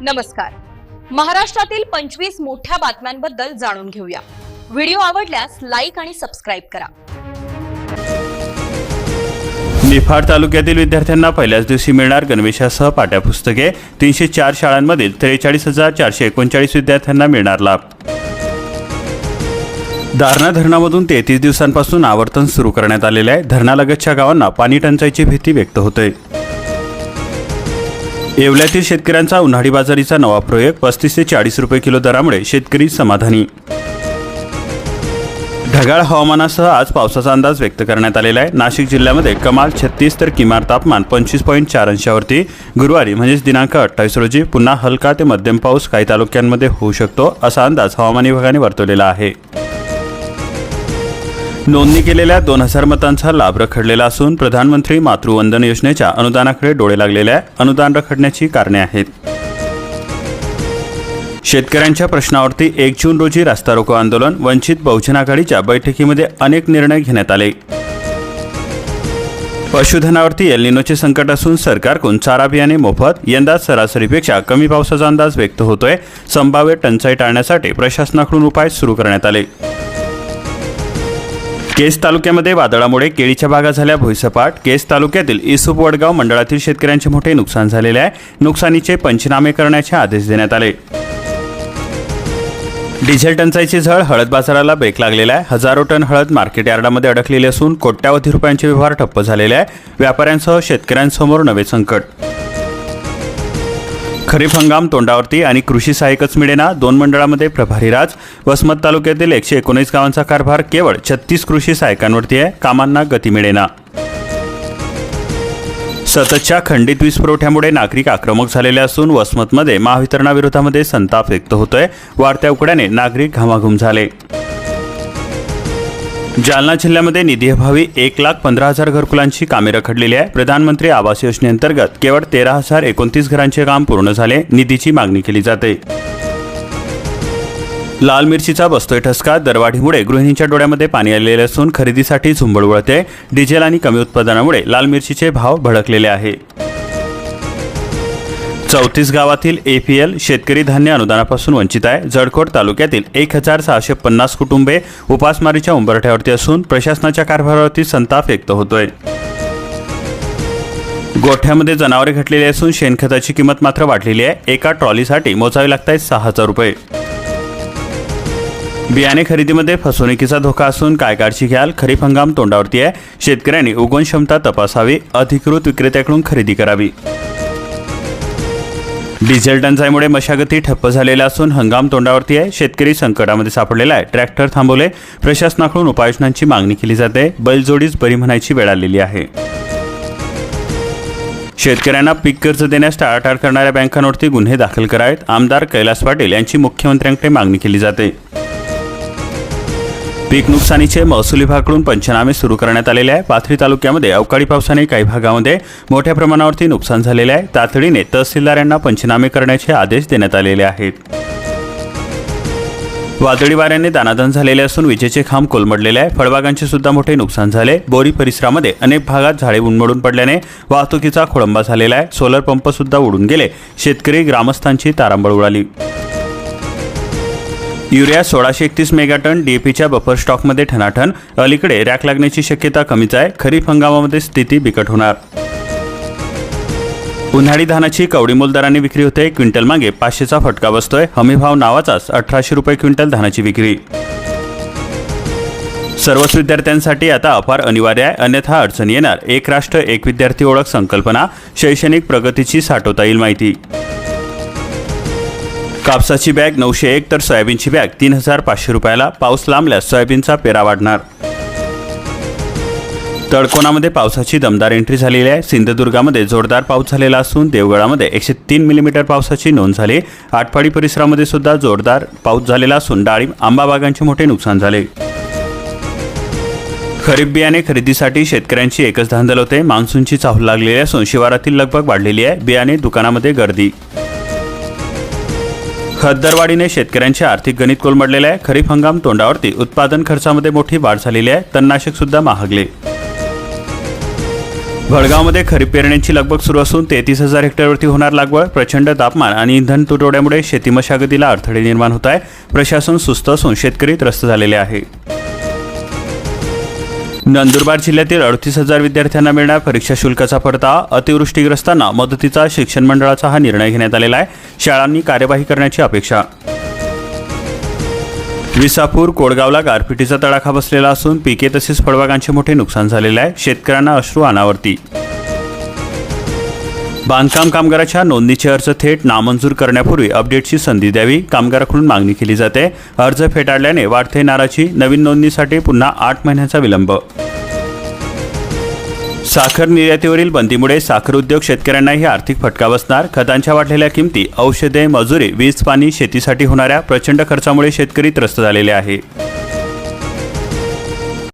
नमस्कार. महाराष्ट्रातील 25 मोठ्या बातम्यांबद्दल जाणून घेऊया. व्हिडिओ आवडल्यास लाईक आणि सबस्क्राइब करा. निफाड तालुक्यातील विद्यार्थ्यांना पहिल्याच दिवशी मिळणार गणवेशासह पाठ्यपुस्तके. 304 शाळांमधील 43,439 विद्यार्थ्यांना मिळणार लाभ. दारणा धरणामधून 33 दिवसांपासून आवर्तन सुरू करण्यात आलेले आहे. धरणालगतच्या गावांना पाणी टंचाईची भीती व्यक्त होते. येवल्यातील शेतकऱ्यांचा उन्हाळी बाजारीचा नवा प्रयोग. 35 ते 40 रुपये किलो दरामुळे शेतकरी समाधानी. ढगाळ हवामानासह आज पावसाचा अंदाज व्यक्त करण्यात आलेला आहे. नाशिक जिल्ह्यामध्ये कमाल 36 तर किमान तापमान 25.4 अंशावरती. गुरुवारी म्हणजेच दिनांक 28 रोजी पुन्हा हलका ते मध्यम पाऊस काही तालुक्यांमध्ये होऊ शकतो असा अंदाज हवामान विभागाने वर्तवलेला आहे. नोंदणी केलेल्या 2000 मतांचा लाभ रखडलेला असून प्रधानमंत्री मातृवंदन योजनेच्या अनुदानाकडे डोळे लागलेले आहे. अनुदान रखडण्याची कारणे आहेत. शेतकऱ्यांच्या प्रश्नावरती 1 जून रोजी रास्ता रोको आंदोलन. वंचित बहुजन आघाडीच्या बैठकीमध्ये अनेक निर्णय घेण्यात आले. पशुधनावरती एल निनोचे संकट असून सरकारकडून चारा बियाणे मोफत. यंदा सरासरीपेक्षा कमी पावसाचा अंदाज व्यक्त होतोय. संभाव्य टंचाई टाळण्यासाठी प्रशासनाकडून उपाय सुरू करण्यात आले. केज तालुक्यामध्ये वादळामुळे केळीच्या बागा झाल्या भुईसपाट. केज तालुक्यातील इसुप वडगाव मंडळातील शेतकऱ्यांचे मोठे नुकसान झालेले आहे. नुकसानीचे पंचनामे करण्याचे आदेश देण्यात आले. डिझेल टंचाईची झळ. हळद बाजाराला ब्रेक लागलेला आहे. हजारो टन हळद मार्केट यार्डामध्ये अडकलेली असून कोट्यावधी रुपयांचे व्यवहार ठप्प झालेले आहे. व्यापाऱ्यांसह शेतकऱ्यांसमोर नवे संकट. खरीप हंगाम तोंडावरती आणि कृषी सहाय्यकच मिळेना. 2 मंडळामध्ये प्रभारी राज. वसमत तालुक्यातील 119 गावांचा कारभार केवळ 36 कृषी सहाय्यकांवरती आहे. कामांना गती मिळेना. सततच्या खंडित वीज पुरवठ्यामुळे नागरिक आक्रमक झालेले असून वसमतमध्ये महावितरणाविरोधामध्ये संताप व्यक्त होतोय. वाढत्या उकड्याने नागरिक घामाघूम झाले. जालना जिल्ह्यामध्ये निधीअभावी 1,15,000 घरकुलांची कामे रखडलेली आहे. प्रधानमंत्री आवास योजनेअंतर्गत केवळ 13,029 घरांचे काम पूर्ण झाले. निधीची मागणी केली जाते. लाल मिरचीचा बसतोय ठसका. दरवाढीमुळे गृहिणींच्या डोळ्यामध्ये पाणी आलेले असून खरेदीसाठी झुंबड उडते. डिझेल आणि कमी उत्पादनामुळे लाल मिरचीचे भाव भडकलेले आहे. 34 गावातील APL शेतकरी धान्य अनुदानापासून वंचित आहे. जळकोट तालुक्यातील 1,650 कुटुंबे उपासमारीच्या उंबरठ्यावरती असून प्रशासनाच्या कारभारावरती संताप व्यक्त होतोय. गोठ्यामध्ये जनावरे घटलेली असून शेणखताची किंमत मात्र वाढलेली आहे. एका ट्रॉलीसाठी मोजावे लागतात 6,000 रुपये. बियाणे खरेदीमध्ये फसवणुकीचा धोका असून काय काळजी घ्याल. खरीप हंगाम तोंडावरती आहे. शेतकऱ्यांनी उगवण क्षमता तपासावी. अधिकृत विक्रेत्याकडून खरेदी करावी. डिझेल टंचाईमुळे मशागती ठप्प झालेल्या असून हंगाम तोंडावरती आहे. शेतकरी संकटामध्ये सापडलेला आहे. ट्रॅक्टर थांबवले. प्रशासनाकडून उपाययोजनांची मागणी केली जाते. बैलजोडीच बरी म्हणायची वेळ आलेली आहे. शेतकऱ्यांना पीक कर्ज देण्यास टाळाटाळ करणाऱ्या बँकांवरती गुन्हे दाखल करावेत. आमदार कैलास पाटील यांची मुख्यमंत्र्यांकडे मागणी केली जाते. पीक नुकसानीचे महसूल विभागाकडून पंचनामे सुरू करण्यात आलेले आहे. पाथरी तालुक्यामध्ये अवकाळी पावसाने काही भागामध्ये मोठ्या प्रमाणावरती नुकसान झालेले आहे. तातडीने तहसीलदार यांना पंचनामे करण्याचे आदेश देण्यात आलेले आहेत. वादळी वाऱ्याने दानादान झालेले असून विजेचे खांब कोलमडलेले आहे. फळबागांचे सुद्धा मोठे नुकसान झाले. बोरी परिसरामध्ये अनेक भागात झाडे उन्मळून पडल्याने वाहतुकीचा खोळंबा झालेला आहे. सोलर पंप सुद्धा उडून गेले. शेतकरी ग्रामस्थांची तारांबळ उडाली. Urea 1631 megaton. DAPच्या बफर स्टॉकमध्ये ठणाठण. अलीकडे रॅक लागण्याची शक्यता कमीच आहे. खरीप हंगामामध्ये स्थिती बिकट होणार. उन्हाळी धानाची कवडीमोल दराने विक्री होते. क्विंटल मागे 500चा फटका बसतोय. हमीभाव नावाचाच 1800 रुपये क्विंटल धानाची विक्री. सर्वच विद्यार्थ्यांसाठी आता अपार अनिवार्य आहे. अन्यथा अडचण येणार. एक राष्ट्र एक विद्यार्थी ओळख संकल्पना. शैक्षणिक प्रगतीची साठवता येईल माहिती. कापसाची बॅग 901 तर सोयाबीनची बॅग 3,500 रुपयाला. पाऊस लांबल्यास सोयाबीनचा पेरा वाढणार. तळकोनामध्ये पावसाची दमदार एंट्री झालेली आहे. सिंधुदुर्गामध्ये जोरदार पाऊस झालेला असून देवगडामध्ये 103 मिलीमीटर पावसाची नोंद झाली. आटपाडी परिसरामध्ये सुद्धा जोरदार पाऊस झालेला असून डाळिंब आंबा बागांचे मोठे नुकसान झाले. खरीप बियाणे खरेदीसाठी शेतकऱ्यांची एकच धांदल होते. मान्सूनची चाहूल लागलेली असून शिवारातील लगबग वाढलेली आहे. बियाणे दुकानामध्ये गर्दी. खत दरवाढीने शेतकऱ्यांचे आर्थिक गणित कोलमडलेले आहे. खरीप हंगाम तोंडावरती. उत्पादन खर्चामध्ये मोठी वाढ झालेली आहे. तणनाशक सुद्धा महागले. भडगावमध्ये खरीप पेरण्यांची लगबग सुरू असून 33,000 हेक्टरवरती होणार लागवड. प्रचंड तापमान आणि इंधन तुटवड्यामुळे शेती मशागतीला अडथळे निर्माण होत आहे. प्रशासन सुस्त असून शेतकरी त्रस्त झालेले आहे. नंदुरबार जिल्ह्यातील 38,000 विद्यार्थ्यांना मिळणार परीक्षा शुल्काचा परतावा. अतिवृष्टीग्रस्तांना मदतीचा शिक्षण मंडळाचा हा निर्णय घेण्यात आलेला आहे. शाळांनी कार्यवाही करण्याची अपेक्षा. विसापूर कोडगावला गारपिटीचा तडाखा बसलेला असून पिके तसेच फळबागांचे मोठे नुकसान झालेले आहे. शेतकऱ्यांना अश्रू अनावर्ती. बांधकाम कामगाराच्या नोंदणीचे अर्ज थेट नामंजूर करण्यापूर्वी अपडेटची संधी द्यावी, कामगाराकडून मागणी केली जाते. अर्ज फेटाळल्याने वाढते नाराजी. नवीन नोंदणीसाठी पुन्हा 8 महिन्यांचा विलंब. साखर निर्यातीवरील बंदीमुळे साखर उद्योग शेतकऱ्यांनाही आर्थिक फटका बसणार. खतांच्या वाढलेल्या किमती, औषधे, मजुरी, वीज, पाणी, शेतीसाठी होणाऱ्या प्रचंड खर्चामुळे शेतकरी त्रस्त झालेले आहे.